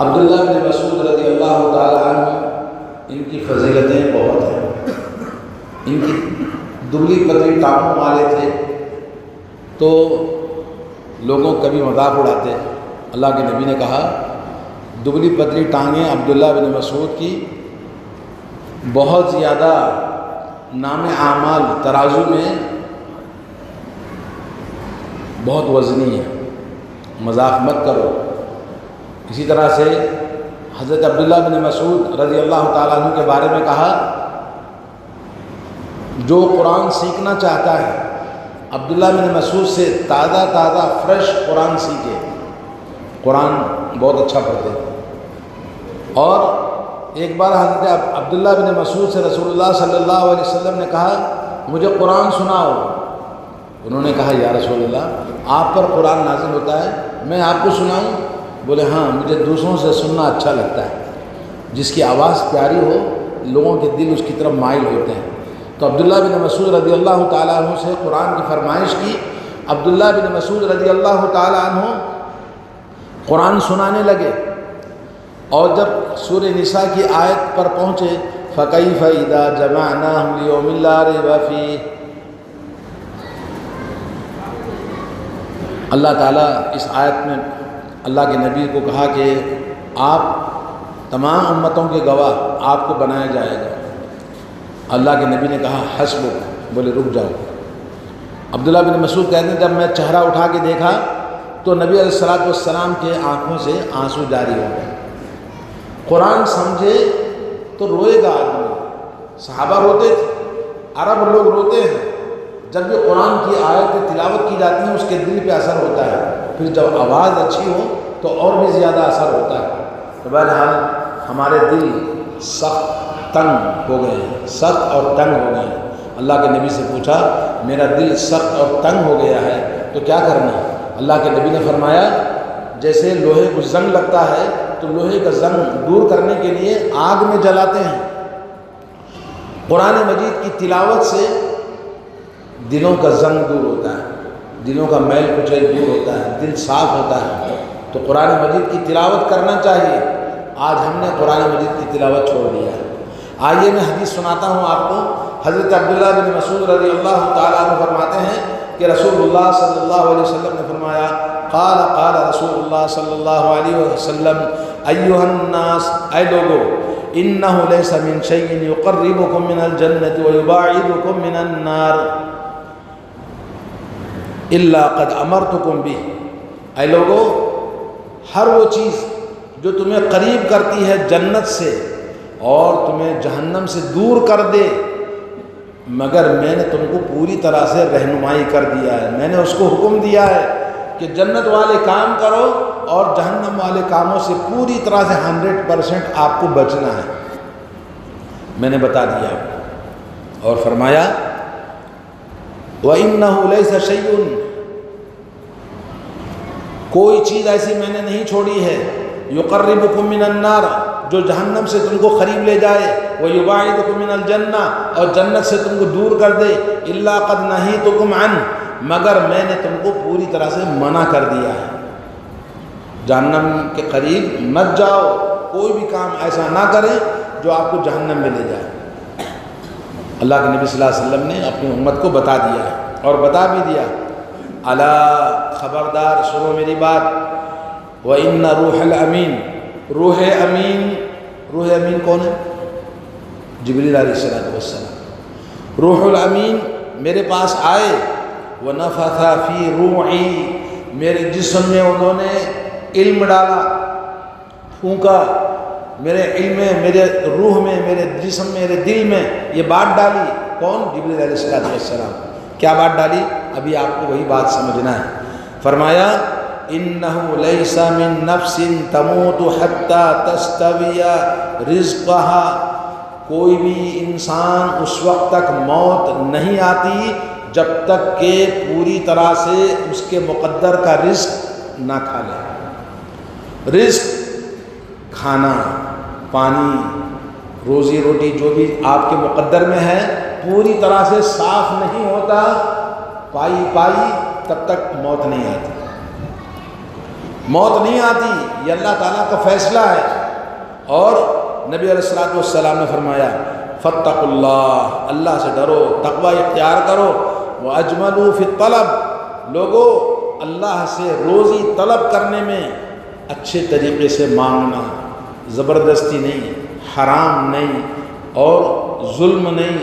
عبداللہ بن مسعود رضی اللہ تعالیٰ عنہ، ان کی فضیلتیں بہت ہیں. ان کی دبلی پتلی ٹانگوں والے تھے تو لوگوں کبھی مذاق اڑاتے. اللہ کے نبی نے کہا دبلی پتلی ٹانگیں عبداللہ بن مسعود کی بہت زیادہ نام اعمال ترازو میں بہت وزنی ہے، مذاق مت کرو. اسی طرح سے حضرت عبداللہ بن مسعود رضی اللہ تعالیٰ عنہ کے بارے میں کہا جو قرآن سیکھنا چاہتا ہے عبداللہ بن مسعود سے تازہ فریش قرآن سیکھے. قرآن بہت اچھا پڑھتے ہیں. اور ایک بار حضرت عبداللہ بن مسعود سے رسول اللہ صلی اللہ علیہ وسلم نے کہا مجھے قرآن سناؤ. انہوں نے کہا یا رسول اللہ آپ پر قرآن نازل ہوتا ہے، میں آپ کو سناؤں؟ بولے ہاں، مجھے دوسروں سے سننا اچھا لگتا ہے. جس کی آواز پیاری ہو لوگوں کے دل اس کی طرف مائل ہوتے ہیں. تو عبداللہ بن مسعود رضی اللہ تعالیٰ عنہ سے قرآن کی فرمائش کی. عبداللہ بن مسعود رضی اللہ تعالیٰ عنہ قرآن سنانے لگے. اور جب سورہ نساء کی آیت پر پہنچے فَكَيْفَ إِذَا جَمَعْنَاهُمْ لِيَوْمٍ لَا رَيْبَ فِيهِ، اللہ تعالیٰ اس آیت میں اللہ کے نبی کو کہا کہ آپ تمام امتوں کے گواہ آپ کو بنایا جائے گا. اللہ کے نبی نے کہا حسبک، بولے رک جاؤ. عبداللہ بن مسعود کہتے ہیں جب میں چہرہ اٹھا کے دیکھا تو نبی علیہ الصلوۃ والسلام کے آنکھوں سے آنسو جاری ہو گئے. قرآن سمجھے تو روئے گا آدمی. صحابہ روتے تھے، عرب لوگ روتے ہیں. جب بھی قرآن کی آیتیں تلاوت کی جاتی ہیں اس کے دل پہ اثر ہوتا ہے. پھر جب آواز اچھی ہو تو اور بھی زیادہ اثر ہوتا ہے. تو بہرحال ہمارے دل سخت تنگ ہو گئے ہیں، سخت اور تنگ ہو گئے ہیں. اللہ کے نبی سے پوچھا میرا دل سخت اور تنگ ہو گیا ہے تو کیا کرنا ہے؟ اللہ کے نبی نے فرمایا جیسے لوہے کو زنگ لگتا ہے تو لوہے کا زنگ دور کرنے کے لیے آگ میں جلاتے ہیں. قرآن مجید کی تلاوت سے دلوں کا زنگ دور ہوتا ہے، دلوں کا میل کچیل دور ہوتا ہے، دل صاف ہوتا ہے. تو قرآن مجید کی تلاوت کرنا چاہیے. آج ہم نے قرآن مجید کی تلاوت چھوڑ دیا ہے. آئیے میں حدیث سناتا ہوں آپ کو. حضرت عبداللہ بن مسعود رضی اللہ تعالیٰ عنہ فرماتے ہیں کہ رسول اللہ صلی اللہ علیہ وسلم نے فرمایا قال رسول اللہ صلی اللہ علیہ وسلم ایھا الناس، اے لوگو، انہ لیس من شیء یقربکم من الجنۃ ویباعدکم من النار الا قد امرتکم بہ. اے لوگو، ہر وہ چیز جو تمہیں قریب کرتی ہے جنت سے اور تمہیں جہنم سے دور کر دے، مگر میں نے تم کو پوری طرح سے رہنمائی کر دیا ہے. میں نے اس کو حکم دیا ہے کہ جنت والے کام کرو اور جہنم والے کاموں سے پوری طرح سے 100% آپ کو بچنا ہے. میں نے بتا دیا. اور فرمایا وَإِنَّهُ لَيْسَ شَيْءٌ، کوئی چیز ایسی میں نے نہیں چھوڑی ہے یقربکم من النار، جو جہنم سے تم کو قریب لے جائے، ویباعدکم من الجنہ، اور جنت سے تم کو دور کر دے، الا قد نہیتکم عنہ، مگر میں نے تم کو پوری طرح سے منع کر دیا ہے. جہنم کے قریب مت جاؤ، کوئی بھی کام ایسا نہ کرے جو آپ کو جہنم میں لے جائے. اللہ کے نبی صلی اللہ علیہ وسلم نے اپنی امت کو بتا دیا ہے اور بتا بھی دیا. الا، خبردار، سنو میری بات. وَإِنَّ روح الامین، روح امین. روح امین کون ہے؟ جبریل علیہ السلام. روح الامین میرے پاس آئے، وَنَفَثَ فِي رُوعِي، میرے جسم میں انہوں نے علم ڈالا، پھونکا. میرے علم میں، میرے روح میں، میرے جسم میں، میرے دل میں یہ بات ڈالی. کون؟ جبریل علیہ السلام. کیا بات ڈالی؟ ابھی آپ کو وہی بات سمجھنا ہے. فرمایا انہ لیس من نفس تموت حتی تستوی رزقها، کوئی بھی انسان اس وقت تک موت نہیں آتی جب تک کہ پوری طرح سے اس کے مقدر کا رزق نہ کھا لے. رزق کھانا، پانی، روزی روٹی جو بھی آپ کے مقدر میں ہے پوری طرح سے صاف نہیں ہوتا، پائی تب تک موت نہیں آتی. موت نہیں آتی، یہ اللہ تعالیٰ کا فیصلہ ہے۔ اور نبی علیہ الصلوۃ والسلام نے فرمایا فاتقوا اللہ، اللہ سے ڈرو، تقوی اختیار کرو، واجملوا فی الطلب، لوگوں اللہ سے روزی طلب کرنے میں اچھے طریقے سے مانگنا، زبردستی نہیں، حرام نہیں اور ظلم نہیں،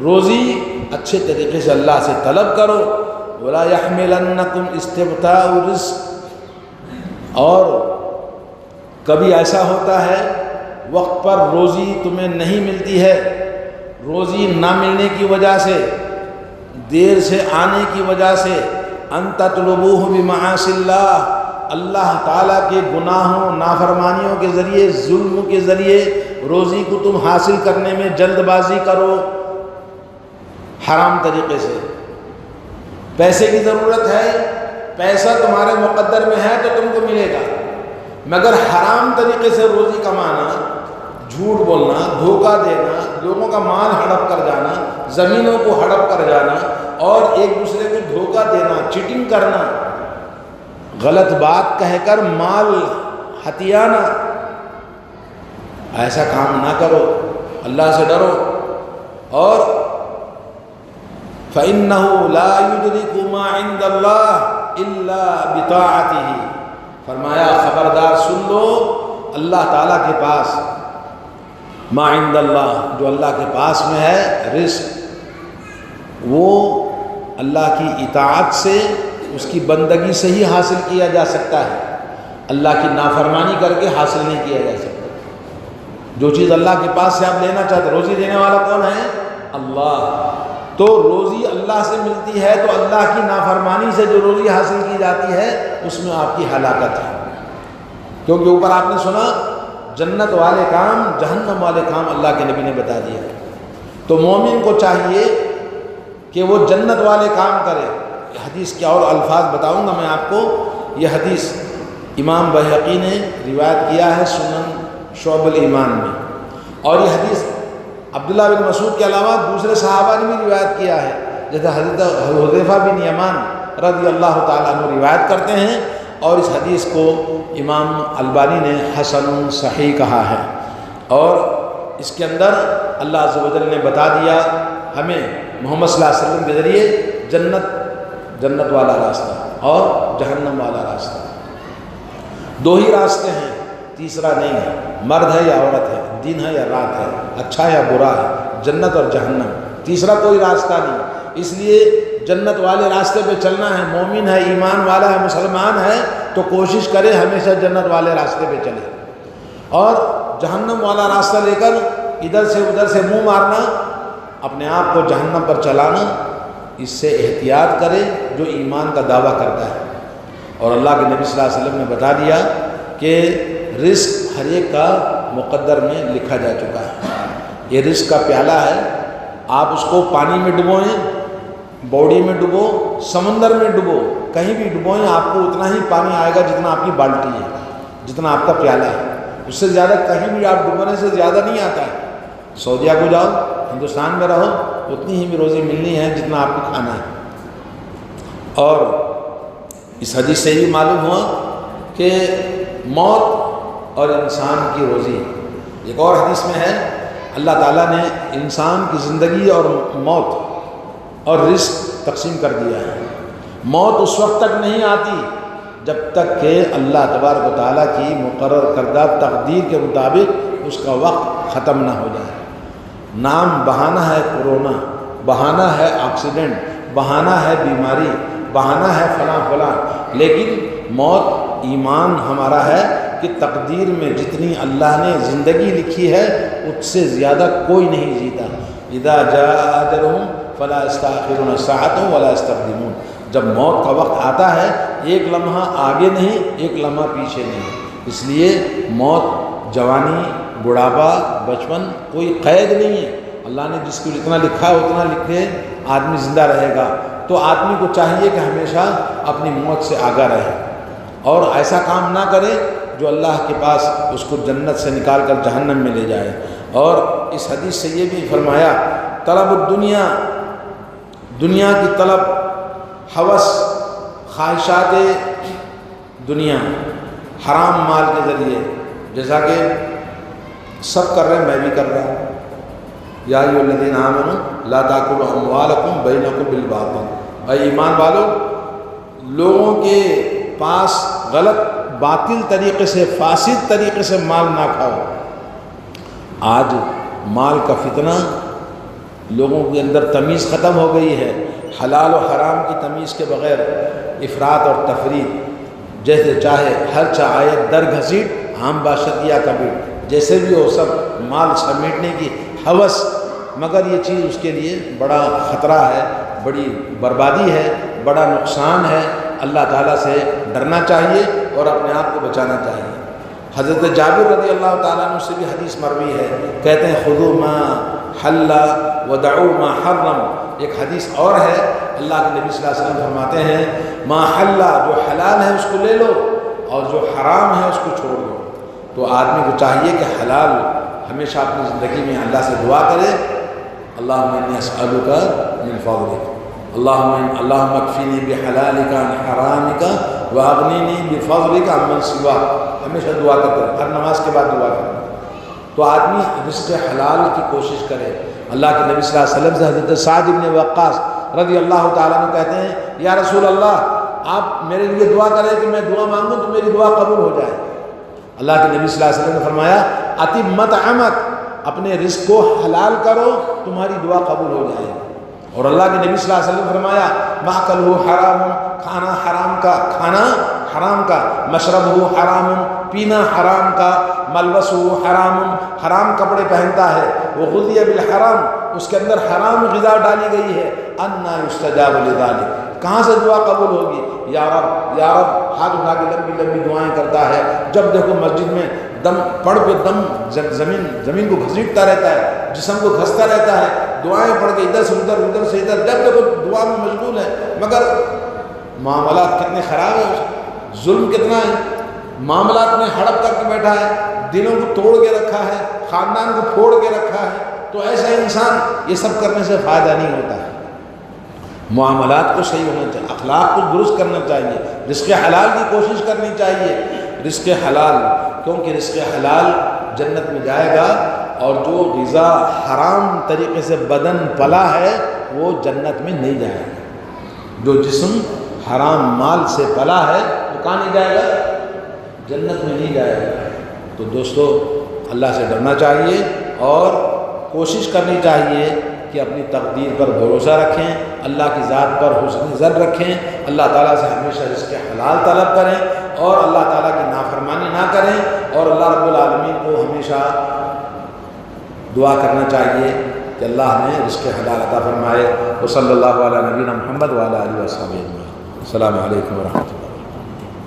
روزی اچھے طریقے سے اللہ سے طلب کرو۔ ولا یحملنکم استبطاء الرزق، اور کبھی ایسا ہوتا ہے وقت پر روزی تمہیں نہیں ملتی ہے، روزی نہ ملنے کی وجہ سے، دیر سے آنے کی وجہ سے، ان تطلبوہ بمعاصی اللہ، اللہ تعالیٰ کے گناہوں نافرمانیوں کے ذریعے، ظلم کے ذریعے روزی کو تم حاصل کرنے میں جلد بازی کرو حرام طریقے سے۔ پیسے کی ضرورت ہے، پیسہ تمہارے مقدر میں ہے تو تم کو ملے گا، مگر حرام طریقے سے روزی کمانا، جھوٹ بولنا، دھوکہ دینا، لوگوں کا مال ہڑپ کر جانا، زمینوں کو ہڑپ کر جانا اور ایک دوسرے کو دھوکہ دینا، چیٹنگ کرنا، غلط بات کہہ کر مال ہتھیانا، ایسا کام نہ کرو، اللہ سے ڈرو۔ اور فَإِنَّهُ لَا يُدْرِكُ مَا عِندَ اللَّهِ إِلَّا بِطَاعَتِهِ، فرمایا خبردار سن لو، اللہ تعالیٰ کے پاس ما عند اللہ، جو اللہ کے پاس میں ہے رزق، وہ اللہ کی اطاعت سے، اس کی بندگی سے ہی حاصل کیا جا سکتا ہے، اللہ کی نافرمانی کر کے حاصل نہیں کیا جا سکتا۔ جو چیز اللہ کے پاس سے آپ لینا چاہتے، روزی دینے والا کون ہے؟ اللہ، تو روزی اللہ سے ملتی ہے تو اللہ کی نافرمانی سے جو روزی حاصل کی جاتی ہے اس میں آپ کی ہلاکت ہے، کیونکہ اوپر آپ نے سنا جنت والے کام، جہنم والے کام اللہ کے نبی نے بتا دیا۔ تو مومن کو چاہیے کہ وہ جنت والے کام کرے۔ حدیث کے اور الفاظ بتاؤں گا میں آپ کو، یہ حدیث امام بہقی نے روایت کیا ہے سنن شعب الایمان میں، اور یہ حدیث عبداللہ بن مسعود کے علاوہ دوسرے صحابہ نے بھی روایت کیا ہے، جیسے حضرت حذیفہ بن یمان رضی اللہ تعالیٰ عنہ روایت کرتے ہیں، اور اس حدیث کو امام البانی نے حسن صحیح کہا ہے۔ اور اس کے اندر اللہ عز و جل نے بتا دیا ہمیں محمد صلی اللہ علیہ وسلم کے ذریعے جنت والا راستہ اور جہنم والا راستہ، دو ہی راستے ہیں، تیسرا نہیں ہے، مرد ہے یا عورت ہے، دن ہے یا رات ہے، اچھا یا برا ہے، جنت اور جہنم، تیسرا کوئی راستہ نہیں۔ اس لیے جنت والے راستے پہ چلنا ہے، مومن ہے، ایمان والا ہے، مسلمان ہے تو کوشش کرے ہمیشہ جنت والے راستے پہ چلے، اور جہنم والا راستہ لے کر ادھر سے ادھر سے منہ مارنا، اپنے آپ کو جہنم پر چلانا، اس سے احتیاط کرے جو ایمان کا دعویٰ کرتا ہے۔ اور اللہ کے نبی صلی اللہ علیہ وسلم نے بتا دیا کہ رزق ہر ایک کا مقدر میں لکھا جا چکا ہے۔ یہ رزق کا پیالہ ہے، آپ اس کو پانی میں ڈبوئیں، باڑی میں ڈبو، سمندر میں ڈبو، کہیں بھی ڈبوئیں، آپ کو اتنا ہی پانی آئے گا جتنا آپ کی بالٹی ہے، جتنا آپ کا پیالہ ہے، اس سے زیادہ کہیں بھی آپ ڈبونے سے زیادہ نہیں آتا ہے۔ سعودیہ کو جاؤ، ہندوستان میں رہو، اتنی ہی بھی روزی ملنی ہے جتنا آپ کو کھانا ہے۔ اور اس حدیث سے بھی معلوم ہوا کہ موت اور انسان کی روزی، ایک اور حدیث میں ہے اللہ تعالیٰ نے انسان کی زندگی اور موت اور رزق تقسیم کر دیا ہے۔ موت اس وقت تک نہیں آتی جب تک کہ اللہ تبارک و تعالیٰ کی مقرر کردہ تقدیر کے مطابق اس کا وقت ختم نہ ہو جائے۔ نام بہانہ ہے کورونا، بہانہ ہے ایکسیڈنٹ، بہانہ ہے بیماری، بہانہ ہے فلاں فلاں، لیکن موت ایمان ہمارا ہے کہ تقدیر میں جتنی اللہ نے زندگی لکھی ہے اس سے زیادہ کوئی نہیں جیتا۔ اذا جاء اجلهم فلا يستأخرون ساعة ولا يستقدمون، جب موت کا وقت آتا ہے ایک لمحہ آگے نہیں، ایک لمحہ پیچھے نہیں۔ اس لیے موت، جوانی، بڑھاپا، بچپن کوئی قید نہیں ہے، اللہ نے جس کو جتنا لکھا ہے اتنا لکھے، آدمی زندہ رہے گا۔ تو آدمی کو چاہیے کہ ہمیشہ اپنی موت سے آگاہ رہے اور ایسا کام نہ کرے جو اللہ کے پاس اس کو جنت سے نکال کر جہنم میں لے جائے۔ اور اس حدیث سے یہ بھی فرمایا طلب الدنیا، دنیا کی طلب، ہوس، خواہشات دنیا، حرام مال کے ذریعے، جیسا کہ سب کر رہے ہیں میں بھی کر رہا ہوں، یا ایھا الذین آمنوا لا تاکلوا اموالکم بینکم بالباطل، اے ایمان والو لوگوں کے پاس غلط باطل طریقے سے، فاسد طریقے سے مال نہ کھاؤ۔ آج مال کا فتنہ، لوگوں کے اندر تمیز ختم ہو گئی ہے، حلال و حرام کی تمیز کے بغیر افراط اور تفریط، جیسے چاہے ہر آیت در گھسیٹ ہم باشد یا کبیر، جیسے بھی ہو سب مال سمیٹنے کی ہوس، مگر یہ چیز اس کے لیے بڑا خطرہ ہے، بڑی بربادی ہے، بڑا نقصان ہے۔ اللہ تعالیٰ سے ڈرنا چاہیے اور اپنے آپ کو بچانا چاہیے۔ حضرت جابر رضی اللہ تعالیٰ عنہ سے بھی حدیث مروی ہے، کہتے ہیں خذوا ما حل ودعوا ما حرم۔ ایک حدیث اور ہے، اللہ کے نبی صلی اللہ علیہ وسلم فرماتے ہیں ما حل، جو حلال ہے اس کو لے لو اور جو حرام ہے اس کو چھوڑ دو۔ تو آدمی کو چاہیے کہ حلال ہمیشہ اپنی زندگی میں اللہ سے دعا کرے، اللہم انی اسألک من فضلک، اللہم اکفینی بحلالک عن حرامک واغنینی بفضلک عمن سواک، ہمیشہ دعا کرتے ہیں، ہر نماز کے بعد دعا کرتے ہیں۔ تو آدمی رزق حلال کی کوشش کرے۔ اللہ کے نبی صلی اللہ علیہ وسلم سے حضرت سعد بن وقاص رضی اللہ تعالیٰ عنہ کہتے ہیں یا رسول اللہ آپ میرے لیے دعا کریں کہ میں دعا مانگوں تو میری دعا قبول ہو جائے۔ اللہ کے نبی صلی اللہ علیہ وسلم نے فرمایا اتم مطعمک، اپنے رزق کو حلال کرو تمہاری دعا قبول ہو جائے۔ اور اللہ کے نبی صلی اللہ علیہ وسلم نے فرمایا مأکلہ حرام، کھانا حرام کا، مشربہ حرام، پینا حرام کا، ملبسہ حرام، حرام کپڑے پہنتا ہے، وغذی بالحرام، اس کے اندر حرام غذا ڈالی گئی ہے، انا یستجاب لذلک، کہاں سے دعا قبول ہوگی؟ یا رب یا رب، ہاتھ اٹھا کے لمبی لمبی دعائیں کرتا ہے، جب دیکھو مسجد میں دم پڑھ پہ دم زمین کو گھسیٹتا رہتا ہے، جسم کو گھستا رہتا ہے، دعائیں پڑھ کے ادھر سے ادھر، ادھر سے ادھر، جب دیکھو دعا میں مشغول ہے، مگر معاملات کتنے خراب ہیں، ظلم کتنا ہے، معاملات میں ہڑپ کر کے بیٹھا ہے، دلوں کو توڑ کے رکھا ہے، خاندان کو پھوڑ کے رکھا ہے۔ تو ایسا انسان یہ سب کرنے سے فائدہ نہیں ہوتا ہے۔ معاملات کو صحیح ہونا چاہیے، اخلاق کو درست کرنا چاہیے، رزق حلال کی کوشش کرنی چاہیے، رزق حلال، کیونکہ رزق حلال جنت میں جائے گا، اور جو غذا حرام طریقے سے بدن پلا ہے وہ جنت میں نہیں جائے گا۔ جو جسم حرام مال سے پلا ہے وہ کہاں نہیں جائے گا؟ جنت میں نہیں جائے گا۔ تو دوستو اللہ سے ڈرنا چاہیے اور کوشش کرنی چاہیے کہ اپنی تقدیر پر بھروسہ رکھیں، اللہ کی ذات پر حسن ظن رکھیں، اللہ تعالیٰ سے ہمیشہ رزق حلال طلب کریں اور اللہ تعالیٰ کی نافرمانی نہ کریں، اور اللہ رب العالمین کو ہمیشہ دعا کرنا چاہیے کہ اللہ ہمیں رزق حلال عطا فرمائے۔ وصلی اللہ علی نبینا محمد وعلی آلہ وصحبہ اجمعین۔ السلام علیکم ورحمۃ اللہ۔